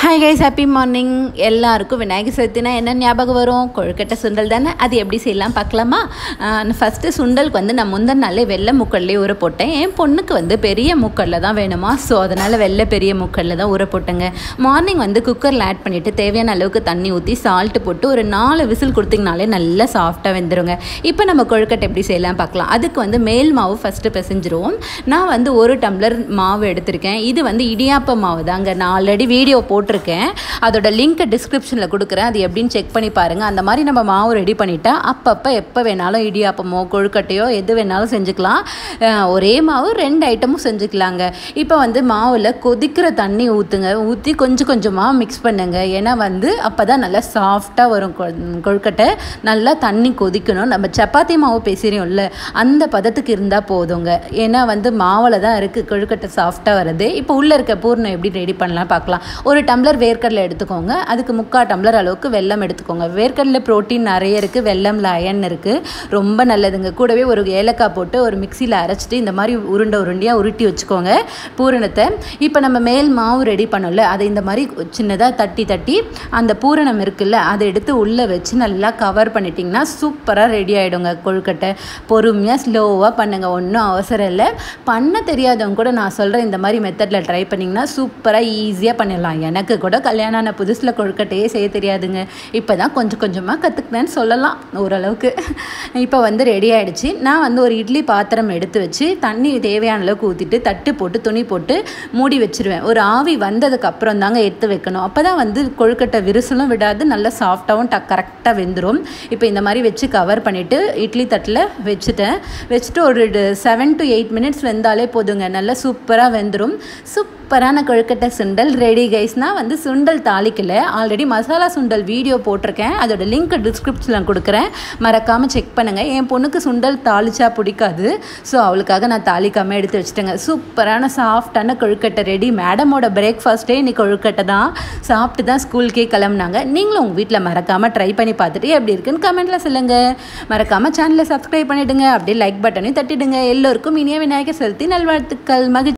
Hi guys, happy morning. எல்லாருக்கும் விநாயகர் சதுர்த்தினா என்ன ஞாபகம் வரும்? கொழுக்கட்டை சுண்டல் தானே. அது எப்படி செய்யலாம் பார்க்கலாமா? ஃபஸ்ட்டு சுண்டலுக்கு வந்து நான் முந்தின நாளே வெள்ளை முக்கல்லே ஊற போட்டேன். என் பொண்ணுக்கு வந்து பெரிய முக்கல்ல தான் வேணுமா, ஸோ அதனால் பெரிய முக்கல்ல தான் ஊற போட்டேங்க. மார்னிங் வந்து குக்கரில் ஆட் பண்ணிவிட்டு தேவையான அளவுக்கு தண்ணி ஊற்றி சால்ட்டு போட்டு ஒரு 4 விசில் கொடுத்திங்கனாலே நல்லா சாஃப்டாக வெந்துருங்க. இப்போ நம்ம கொழுக்கட்டை எப்படி செய்யலாம் பார்க்கலாம். அதுக்கு வந்து மேல் மாவு ஃபஸ்ட்டு பிசைஞ்சிருவோம். நான் வந்து 1 டம்ளர் மாவு எடுத்திருக்கேன். இது வந்து இடியாப்ப மாவு தாங்க. நான் ஆல்ரெடி வீடியோ போட்டிருக்கேன், அதோட லிங்க் டிஸ்கிரிப்ஷனில் கொடுக்குறேன். அது எப்படின்னு செக் பண்ணி பாருங்கள். அந்த மாதிரி நம்ம மாவு ரெடி பண்ணிட்டா அப்பப்போ எப்போ வேணாலும் இடியாப்பமோ கொழுக்கட்டையோ எது வேணாலும் செஞ்சுக்கலாம். ஒரே மாவு 2 ஐட்டமும் செஞ்சுக்கலாங்க. இப்போ வந்து மாவில் கொதிக்கிற தண்ணி ஊற்றுங்க. ஊற்றி கொஞ்சம் கொஞ்சமாக மிக்ஸ் பண்ணுங்க. ஏன்னா வந்து அப்போ தான் நல்லா சாஃப்டாக வரும் கொழுக்கட்டை. நல்லா தண்ணி கொதிக்கணும். நம்ம சப்பாத்தி மாவு பேசுகிறோம்ல, அந்த பதத்துக்கு இருந்தால் போதுங்க. ஏன்னா வந்து மாவில் தான் இருக்குது கொழுக்கட்டை சாஃப்டாக வருது. இப்போ உள்ளே இருக்க பூர்ணம் எப்படி ரெடி பண்ணலாம் பார்க்கலாம். 1 டம்ளர் வேர்க்கடலை எடுத்துக்கோங்க. அதுக்கு 3/4 டம்ளர் அளவுக்கு வெல்லம் எடுத்துக்கோங்க. வேர்க்கடலை ப்ரோட்டீன் நிறைய இருக்குது, வெல்லம்ல அயன் இருக்குது, ரொம்ப நல்லதுங்க. கூடவே ஒரு ஏலக்காய் போட்டு ஒரு மிக்சியில் அரைச்சிட்டு இந்த மாதிரி உருண்டையாக உருட்டி வச்சுக்கோங்க பூரணத்தை. இப்போ நம்ம மேல் மாவு ரெடி பண்ணல, அதை இந்த மாதிரி சின்னதாக தட்டி அந்த பூரணம் இருக்குல்ல, அதை எடுத்து உள்ளே வச்சு நல்லா கவர் பண்ணிட்டிங்கன்னா சூப்பராக ரெடி ஆகிடுங்க கொழுக்கட்டை. பொறுமையாக ஸ்லோவாக பண்ணுங்கள், ஒன்றும் அவசரம் இல்லை. பண்ண தெரியாதவங்க கூட நான் சொல்கிறேன் இந்த மாதிரி மெத்தடில் ட்ரை பண்ணிங்கன்னா சூப்பராக ஈஸியாக பண்ணிடலாம். எனக்கு கூட கல்யாணம் ஆன புதுசில் கொழுக்கட்டையே செய்ய தெரியாதுங்க. இப்போ தான் கொஞ்சம் கொஞ்சமாக கற்றுக்கினேன்னு சொல்லலாம் ஓரளவுக்கு. இப்போ வந்து ரெடி ஆகிடுச்சு. நான் வந்து ஒரு இட்லி பாத்திரம் எடுத்து வச்சு தண்ணி தேவையான அளவுக்கு ஊற்றிட்டு தட்டு போட்டு துணி போட்டு மூடி வச்சுருவேன். ஒரு ஆவி வந்ததுக்கப்புறம் தாங்க எடுத்து வைக்கணும். அப்போ தான் வந்து கொழுக்கட்டை விரிசலும் விடாது, நல்லா சாஃப்டாகவும் கரெக்டாக வெந்துடும். இப்போ இந்த மாதிரி வச்சு கவர் பண்ணிவிட்டு இட்லி தட்டில் வச்சுட்டு ஒரு 7 to 8 மினிட்ஸ் வெந்தாலே போதுங்க. நல்லா சூப்பராக வெந்துடும். சூப்பரான கொழுக்கட்டை சுண்டல் ரெடி கைஸ்னா. வந்து சுண்டல் தாளிக்கல, ஆல்ரெடி மசாலா சுண்டல் வீடியோ போட்டிருக்கேன். அதோட லிங்க் டிஸ்கிரிப்ஷனில் கொடுக்குறேன், மறக்காமல் செக் பண்ணுங்கள். என் பொண்ணுக்கு சுண்டல் தாளிச்சா பிடிக்காது, ஸோ அவளுக்காக நான் தாளிக்காமல் எடுத்து வச்சுட்டேங்க. சூப்பரான சாஃப்டான கொழுக்கட்டை ரெடி. மேடமோட பிரேக்ஃபாஸ்ட்டே இன்னைக்கு கொழுக்கட்டை தான். சாப்பிட்டு தான் ஸ்கூலுக்கே கிளம்புனாங்க. நீங்களும் உங்கள் வீட்டில் மறக்காமல் ட்ரை பண்ணி பார்த்துட்டு எப்படி இருக்குன்னு கமெண்ட்டில் சொல்லுங்கள். மறக்காமல் சேனலை சப்ஸ்கிரைப் பண்ணிவிடுங்க. அப்படியே லைக் பட்டனையும் தட்டிடுங்க. எல்லோருக்கும் இனிய விநாயகர் சதுர்த்தி நல்வாழ்த்துக்கள். மகிழ்ச்சி.